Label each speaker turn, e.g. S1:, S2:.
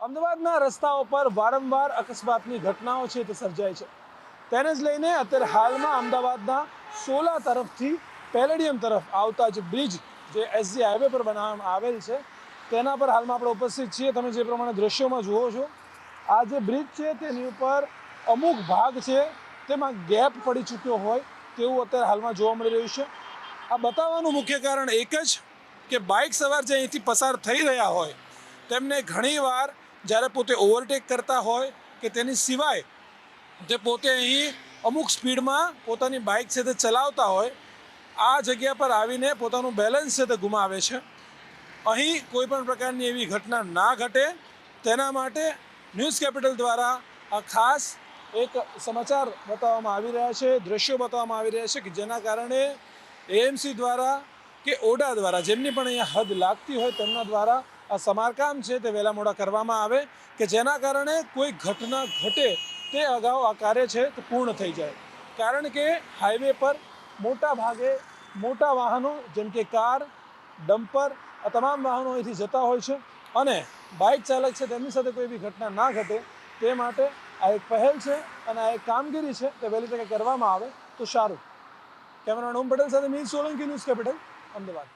S1: અમદાવાદના રસ્તાઓ પર વારંવાર અકસ્માતની ઘટનાઓ છે તે સર્જાય છે. તેને જ લઈને અત્યારે હાલમાં અમદાવાદના સોલા તરફથી પેલેડિયમ તરફ આવતા જે બ્રિજ જે એસજી હાઈવે પર બનાવવામાં આવેલ છે તેના પર હાલમાં આપણે ઉપસ્થિત છીએ. તમે જે પ્રમાણે દ્રશ્યોમાં જુઓ છો, આ જે બ્રિજ છે તેની ઉપર અમુક ભાગ છે તેમાં ગેપ પડી ચૂક્યો હોય તેવું અત્યારે હાલમાં જોવા મળી રહ્યું છે. આ બતાવવાનું મુખ્ય કારણ એક જ કે બાઇક સવાર જે અહીંથી પસાર થઈ રહ્યા હોય તેમને ઘણીવાર જ્યારે પોતે ઓવરટેક કરતા હોય કે તેની સિવાય તે પોતે અહીં અમુક સ્પીડમાં પોતાની બાઇક છે તે ચલાવતા હોય, આ જગ્યા પર આવીને પોતાનું બેલેન્સ છે તે ગુમાવે છે. અહીં કોઈ પણ પ્રકારની એવી ઘટના ના ઘટે તેના માટે ન્યૂઝ કેપિટલ દ્વારા આ ખાસ એક સમાચાર બતાવવામાં આવી રહ્યા છે, દ્રશ્યો બતાવવામાં આવી રહ્યા છે કે જેના કારણે એએમસી દ્વારા કે ઓડા દ્વારા જેમની પણ અહીંયા હદ લાગતી હોય તેમના દ્વારા આ સમારકામ છે તે વહેલા મોડા કરવામાં આવે કે જેના કારણે કોઈ ઘટના ઘટે તે અગાઉ આ કાર્ય છે તે પૂર્ણ થઈ જાય. કારણ કે હાઈવે પર મોટા ભાગે મોટા વાહનો જેમ કે કાર, ડમ્પર, આ તમામ વાહનો અહીંથી જતા હોય છે અને બાઇક ચાલક છે તેમની સાથે કોઈ એવી ઘટના ના ઘટે તે માટે આ એક પહેલ છે અને આ એક કામગીરી છે તે વહેલી તકે કરવામાં આવે તો સારું. કેમેરામેન ઓમ પટેલ સાથે મીર સોલંકી, ન્યૂઝ કેપિટલ, અમદાવાદ.